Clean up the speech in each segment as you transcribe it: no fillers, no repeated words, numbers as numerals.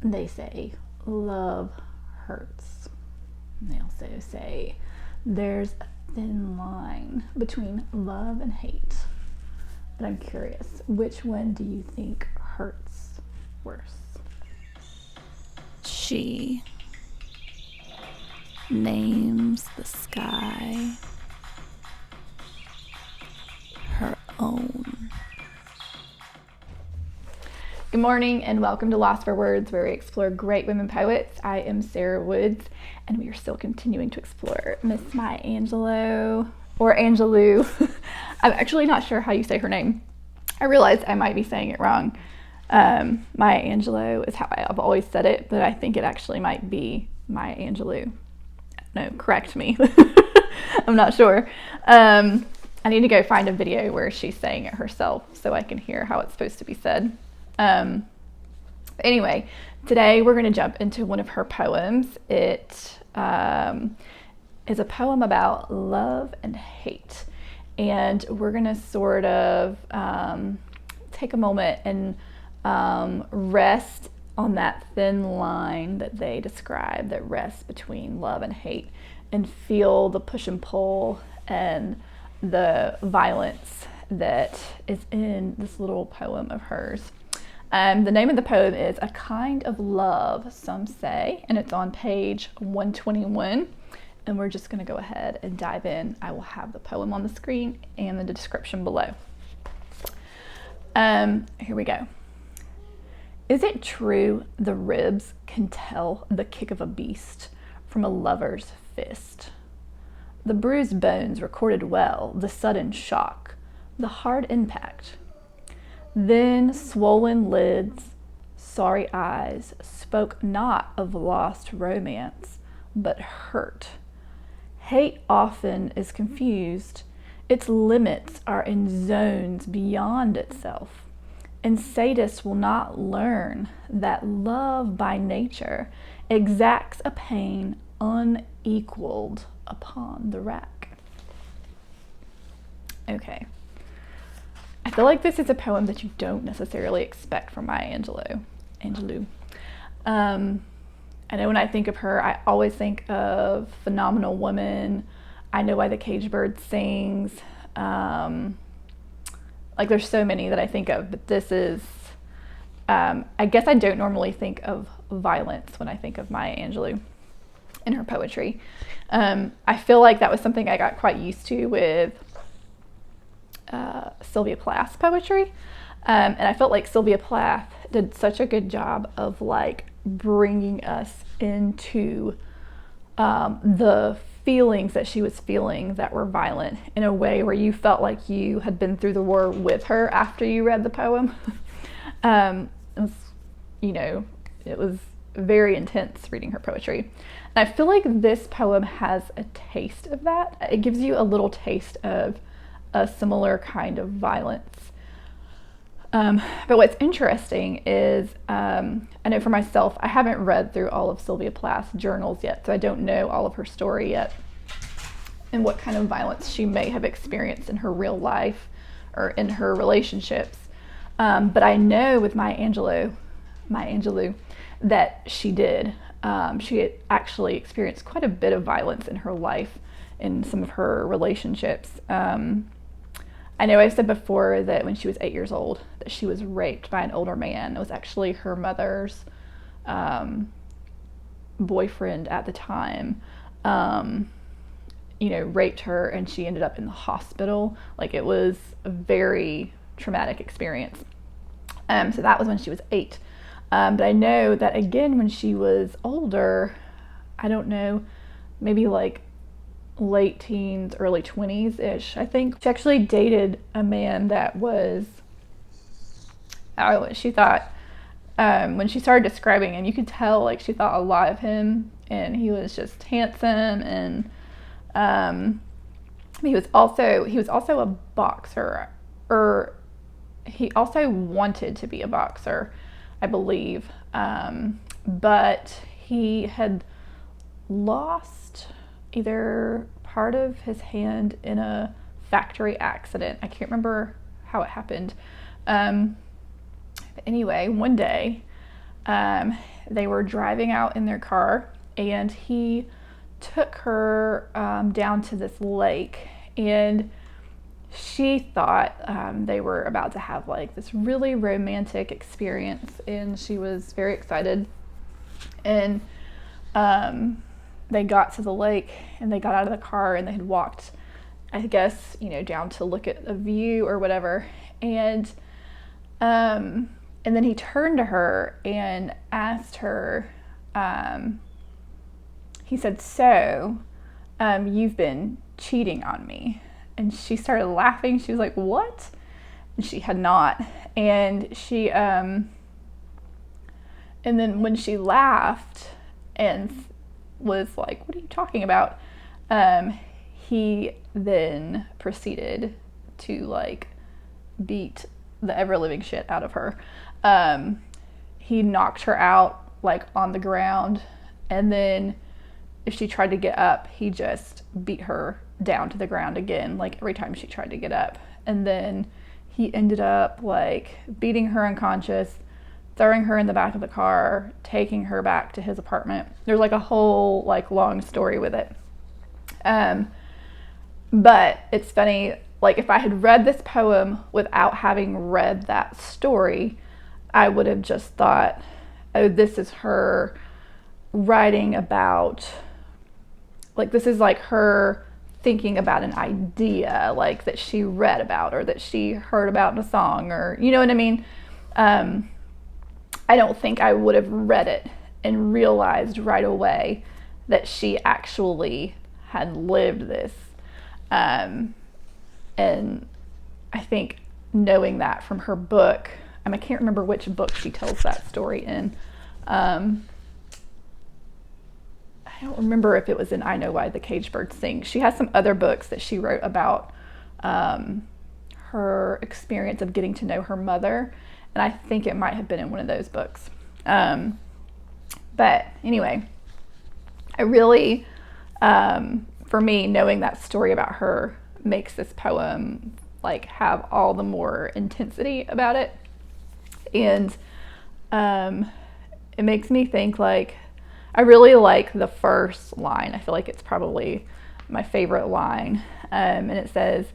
They say love hurts. They also say there's a thin line between love and hate. But I'm curious, which one do you think hurts worse? She names the sky her own. Good morning and welcome to Lost for Words, where we explore great women poets. I am Sarah Woods, and we are still continuing to explore Miss Maya Angelou, or Angelou. I'm actually not sure how you say her name. I realize I might be saying it wrong. Maya Angelou is how I've always said it, but I think it actually might be Maya Angelou. No, correct me. I'm not sure. I need to go find a video where she's saying it herself so I can hear how it's supposed to be said. Anyway, today we're going to jump into one of her poems. It is a poem about love and hate. And we're going to sort of take a moment and rest on that thin line that they describe that rests between love and hate, and feel the push and pull and the violence that is in this little poem of hers. The name of the poem is A Kind of Love, some say, and it's on page 121. And we're just going to go ahead and dive in. I will have the poem on the screen and the description below. Here we go. Is it true the ribs can tell the kick of a beast from a lover's fist? The bruised bones recorded well the sudden shock, the hard impact. Then swollen lids, sorry eyes spoke not of lost romance, but hurt. Hate often is confused. Its limits are in zones beyond itself. And sadists will not learn that love by nature exacts a pain unequalled upon the rack. Okay. I feel like this is a poem that you don't necessarily expect from Maya Angelou. I know when I think of her, I always think of Phenomenal Woman, I Know Why the Caged Bird Sings. Like there's so many that I think of, but this is, I guess I don't normally think of violence when I think of Maya Angelou in her poetry. I feel like that was something I got quite used to with Sylvia Plath's poetry. And I felt like Sylvia Plath did such a good job of like bringing us into the feelings that she was feeling that were violent in a way where you felt like you had been through the war with her after you read the poem. It was very intense reading her poetry. And I feel like this poem has a taste of that. It gives you a little taste of a similar kind of violence. But what's interesting is, I know for myself, I haven't read through all of Sylvia Plath's journals yet, so I don't know all of her story yet and what kind of violence she may have experienced in her real life or in her relationships. But I know with Maya Angelou, that she did. She had actually experienced quite a bit of violence in her life in some of her relationships. I know I said before that when she was 8 years old that she was raped by an older man. It was actually her mother's boyfriend at the time, raped her, and she ended up in the hospital. Like, it was a very traumatic experience. So that was when she was 8. But I know that again when she was older, I don't know, maybe like late teens, early 20s-ish, I think. She actually dated a man that was, she thought, when she started describing him, you could tell like she thought a lot of him, and he was just handsome, and he was also a boxer, or he also wanted to be a boxer, I believe, but he had lost either part of his hand in a factory accident. I can't remember how it happened. But anyway, one day They were driving out in their car, and he took her down to this lake, and she thought they were about to have like this really romantic experience, and she was very excited. And they got to the lake, and they got out of the car, and they had walked, I guess, down to look at a view or whatever. And then he turned to her and asked her, he said, "So, you've been cheating on me?" And she started laughing. She was like, "What?" And she had not. And she, and then when she laughed and was like, "What are you talking about?" He then proceeded to like beat the ever-living shit out of her. He knocked her out like on the ground, and then if she tried to get up, he just beat her down to the ground again, like every time she tried to get up. And then he ended up like beating her unconscious, throwing her in the back of the car, taking her back to his apartment. There's like a whole like long story with it. But it's funny, like if I had read this poem without having read that story, I would have just thought, oh, this is her writing about, like this is like her thinking about an idea like that she read about or that she heard about in a song, or you know what I mean? I don't think I would have read it and realized right away that she actually had lived this. And I think knowing that from her book, I can't remember which book she tells that story in. I don't remember if it was in I Know Why the Caged Bird Sings. She has some other books that she wrote about her experience of getting to know her mother, and I think it might have been in one of those books. But anyway, I really, for me, knowing that story about her makes this poem like have all the more intensity about it. And it makes me think like, I really like the first line. I feel like it's probably my favorite line. And it says,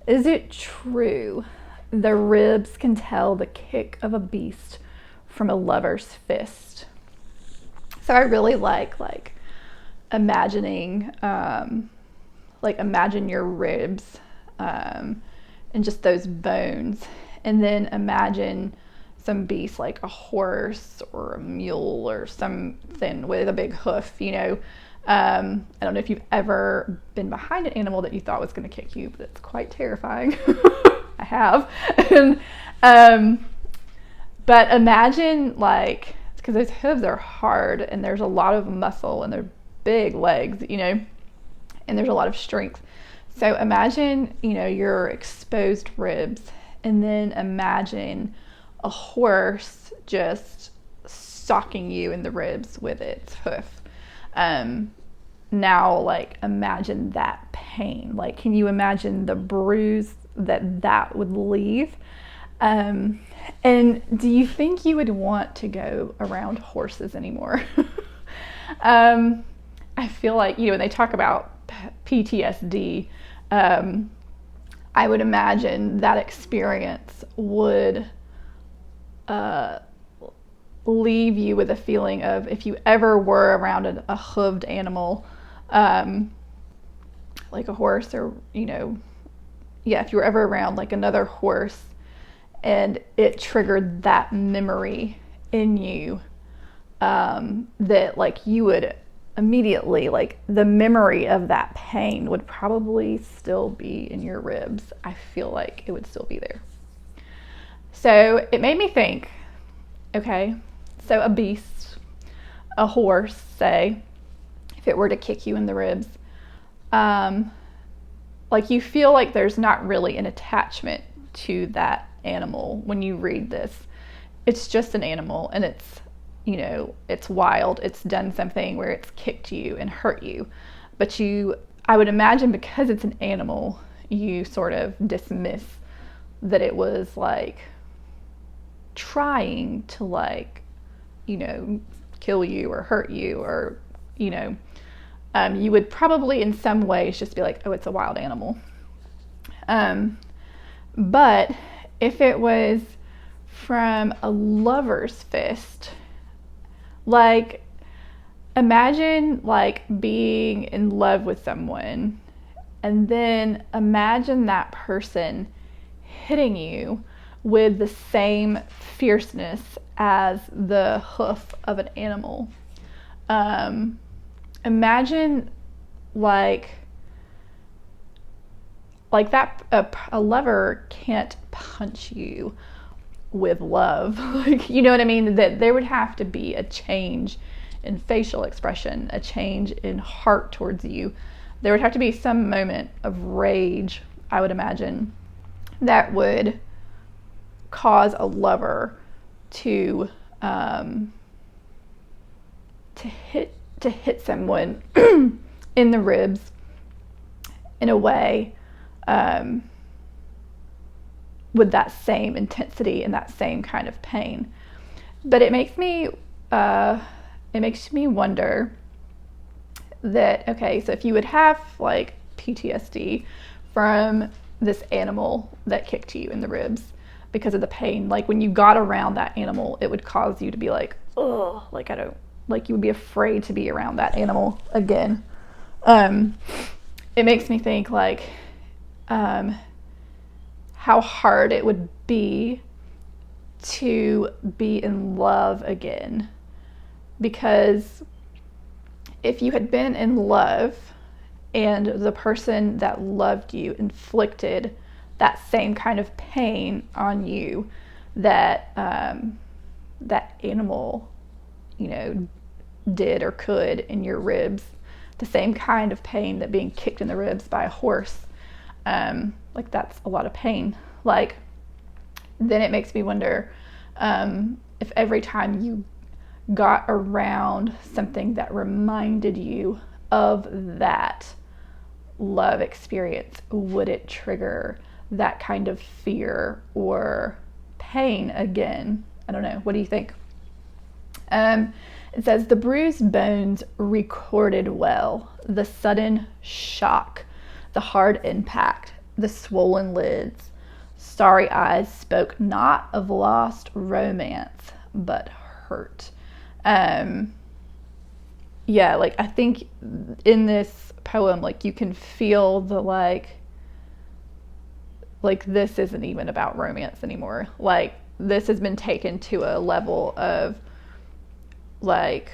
"Is it true the ribs can tell the kick of a beast from a lover's fist?" So I really like imagining, imagine your ribs and just those bones, and then imagine some beast like a horse or a mule or something with a big hoof, I don't know if you've ever been behind an animal that you thought was going to kick you, but it's quite terrifying. I have. But imagine because those hooves are hard and there's a lot of muscle and they're big legs, and there's a lot of strength. So imagine, your exposed ribs, and then imagine a horse just socking you in the ribs with its hoof. Now, imagine that pain. Can you imagine the bruise that would leave? And do you think you would want to go around horses anymore? I feel like, when they talk about PTSD, I would imagine that experience would leave you with a feeling of, if you ever were around a hooved animal, like a horse, or if you were ever around another horse and it triggered that memory in you, that you would immediately, the memory of that pain would probably still be in your ribs. I feel like it would still be there. So it made me think, okay, so a beast, a horse, say, if it were to kick you in the ribs, you feel like there's not really an attachment to that animal when you read this. It's just an animal, and it's, it's wild. It's done something where it's kicked you and hurt you. But I would imagine, because it's an animal, you sort of dismiss that it was trying to kill you or hurt you, or, you would probably in some ways just be like, oh, it's a wild animal. But if it was from a lover's fist, like, imagine like being in love with someone, and then imagine that person hitting you with the same fierceness as the hoof of an animal. Imagine like that a lover can't punch you with love. Like, you know what I mean? That there would have to be a change in facial expression, a change in heart towards you. There would have to be some moment of rage, I would imagine, that would cause a lover to hit someone in the ribs in a way with that same intensity and that same kind of pain. But it makes me wonder that, okay, so if you would have like PTSD from this animal that kicked you in the ribs because of the pain, like when you got around that animal, it would cause you to be like, oh, like you would be afraid to be around that animal again. It makes me think like how hard it would be to be in love again. Because if you had been in love and the person that loved you inflicted that same kind of pain on you that that animal, did or could in your ribs, the same kind of pain that being kicked in the ribs by a horse, like that's a lot of pain. Like, then it makes me wonder if every time you got around something that reminded you of that love experience, would it trigger that kind of fear or pain again? I don't know. What do you think? It says, the bruised bones recorded well, the sudden shock, the hard impact, the swollen lids, starry eyes spoke not of lost romance, but hurt. Yeah, like I think in this poem, like you can feel the like this isn't even about romance anymore. Like this has been taken to a level of like,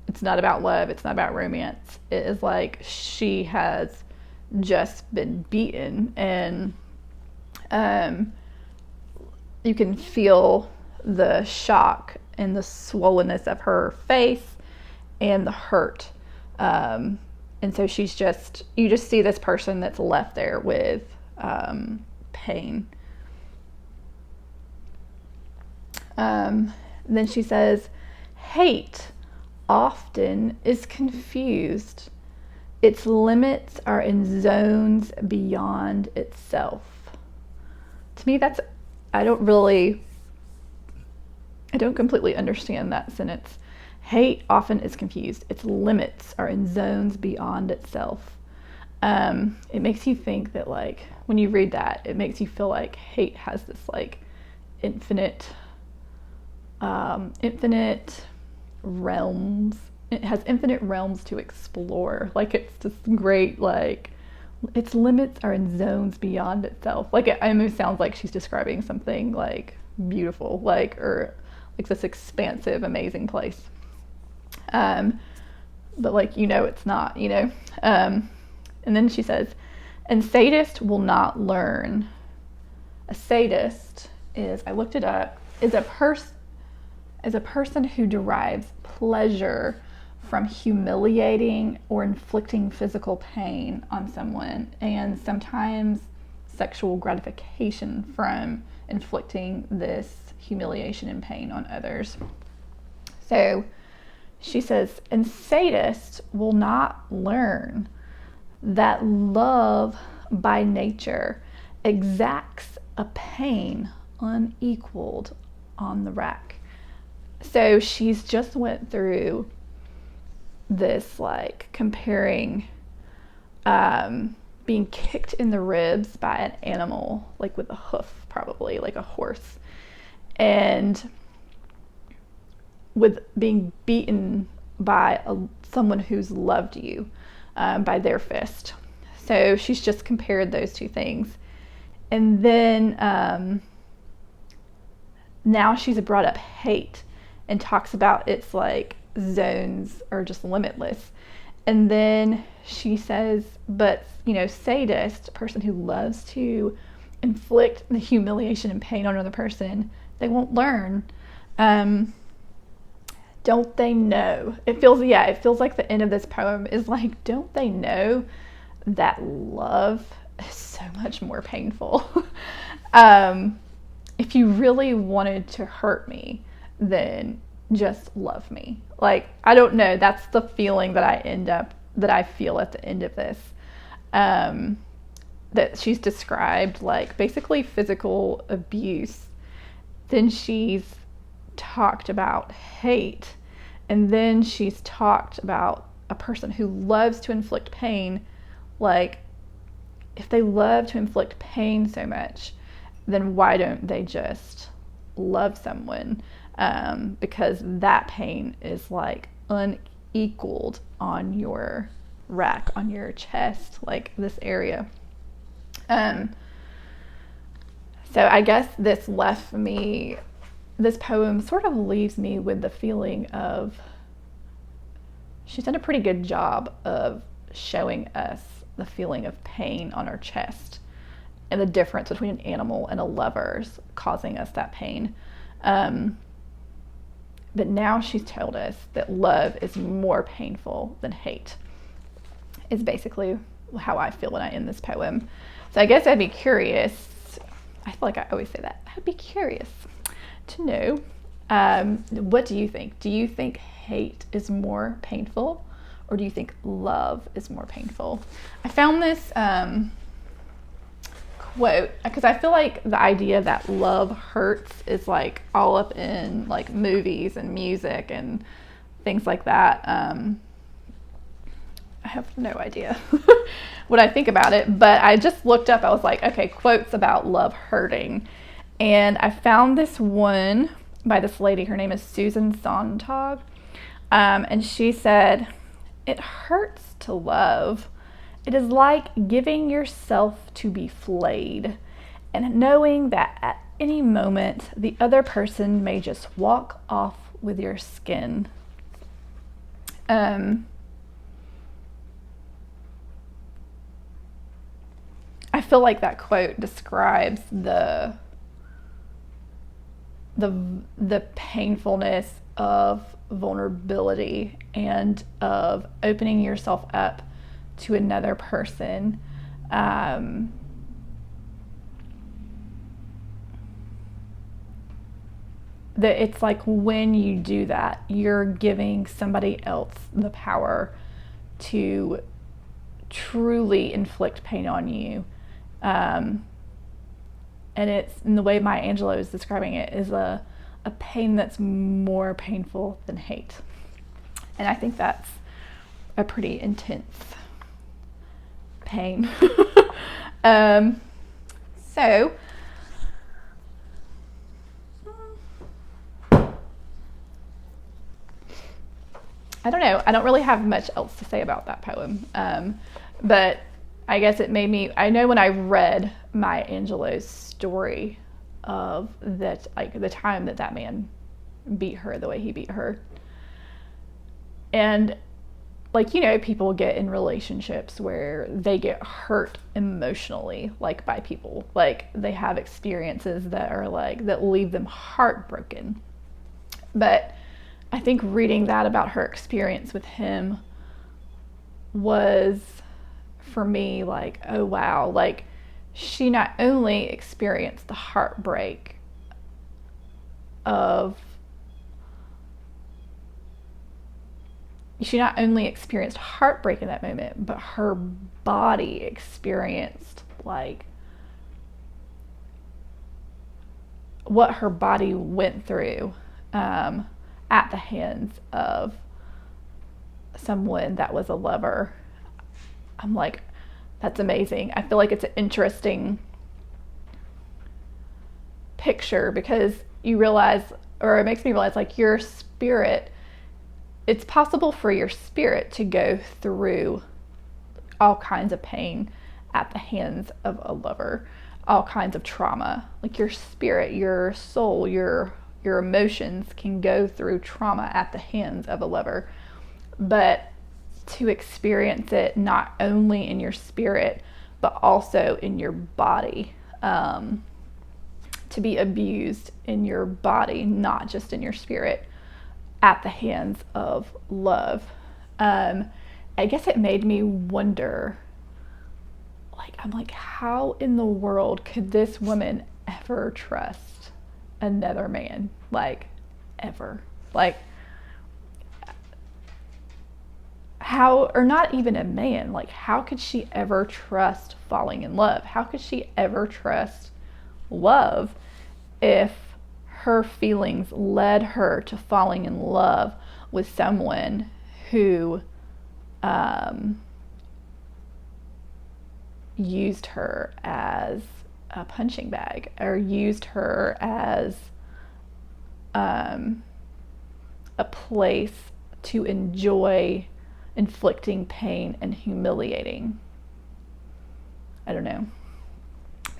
it's not about love, it's not about romance. It is like she has just been beaten, and you can feel the shock and the swollenness of her face and the hurt. And so you just see this person that's left there with pain. Then she says, hate often is confused. Its limits are in zones beyond itself. To me, I don't completely understand that sentence. Hate often is confused. Its limits are in zones beyond itself. It makes you think that, like, when you read that, it makes you feel like hate has this, like, infinite realms. It has infinite realms to explore. Like, it's this great, like, its limits are in zones beyond itself. Like, it almost sounds like she's describing something, like, beautiful, like, or, like, this expansive, amazing place. But, like, it's not, And then she says, and sadists will not learn. A sadist is, I looked it up, is a person who derives pleasure from humiliating or inflicting physical pain on someone, and sometimes sexual gratification from inflicting this humiliation and pain on others. So she says, and sadists will not learn that love by nature exacts a pain unequaled on the rack. So she's just went through this, like, comparing being kicked in the ribs by an animal, like with a hoof, probably like a horse, and with being beaten by someone who's loved you by their fist. So she's just compared those two things. And then now she's brought up hate and talks about its, like, zones are just limitless. And then she says, but, sadist, a person who loves to inflict the humiliation and pain on another person, they won't learn. Don't they know? It feels like the end of this poem is like, don't they know that love is so much more painful? If you really wanted to hurt me, then just love me. Like, I don't know. That's the feeling that I feel at the end of this. That she's described, like, basically physical abuse. Then she's talked about hate. And then she's talked about a person who loves to inflict pain. Like, if they love to inflict pain so much, then why don't they just love someone? Because that pain is, like, unequaled on your rack, on your chest, like this area. So I guess this poem sort of leaves me with the feeling of she's done a pretty good job of showing us the feeling of pain on our chest and the difference between an animal and a lover's causing us that pain. But now she's told us that love is more painful than hate, is basically how I feel when I end this poem. So I guess I'd be curious, I feel like I always say that, I'd be curious to know, what do you think? Do you think hate is more painful, or do you think love is more painful? I found this quote, because I feel like the idea that love hurts is, like, all up in, like, movies and music and things like that. I have no idea what I think about it, but I just looked up, I was like, okay, quotes about love hurting. And I found this one by this lady, her name is Susan Sontag. And she said, "It hurts to love. It is like giving yourself to be flayed and knowing that at any moment the other person may just walk off with your skin." I feel like that quote describes the painfulness of vulnerability and of opening yourself up to another person. That it's like when you do that, you're giving somebody else the power to truly inflict pain on you. And it's, in the way Maya Angelou is describing it, is a pain that's more painful than hate. And I think that's a pretty intense pain. So I don't know. I don't really have much else to say about that poem. But I guess it made me, I know when I read Maya Angelou's story of that, like, the time that man beat her the way he beat her. And, like, people get in relationships where they get hurt emotionally, like, by people. Like, they have experiences that are, like, that leave them heartbroken. But I think reading that about her experience with him was, for me, like, oh wow, like, she not only experienced the heartbreak of, she not only experienced heartbreak in that moment, but her body experienced, like, what her body went through at the hands of someone that was a lover. I'm like, that's amazing. I feel like it's an interesting picture because you realize, or it makes me realize, like, your spirit, it's possible for your spirit to go through all kinds of pain at the hands of a lover, all kinds of trauma. Like, your spirit, your soul, your emotions can go through trauma at the hands of a lover. But to experience it not only in your spirit, but also in your body, to be abused in your body, not just in your spirit, at the hands of love. I guess it made me wonder, like, I'm like, how in the world could this woman ever trust another man? Like, ever? Like, how, or not even a man, like, how could she ever trust falling in love? How could she ever trust love if her feelings led her to falling in love with someone who used her as a punching bag, or used her as a place to enjoy inflicting pain and humiliating? I don't know.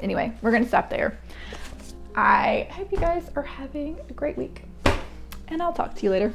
Anyway, we're going to stop there. I hope you guys are having a great week, and I'll talk to you later.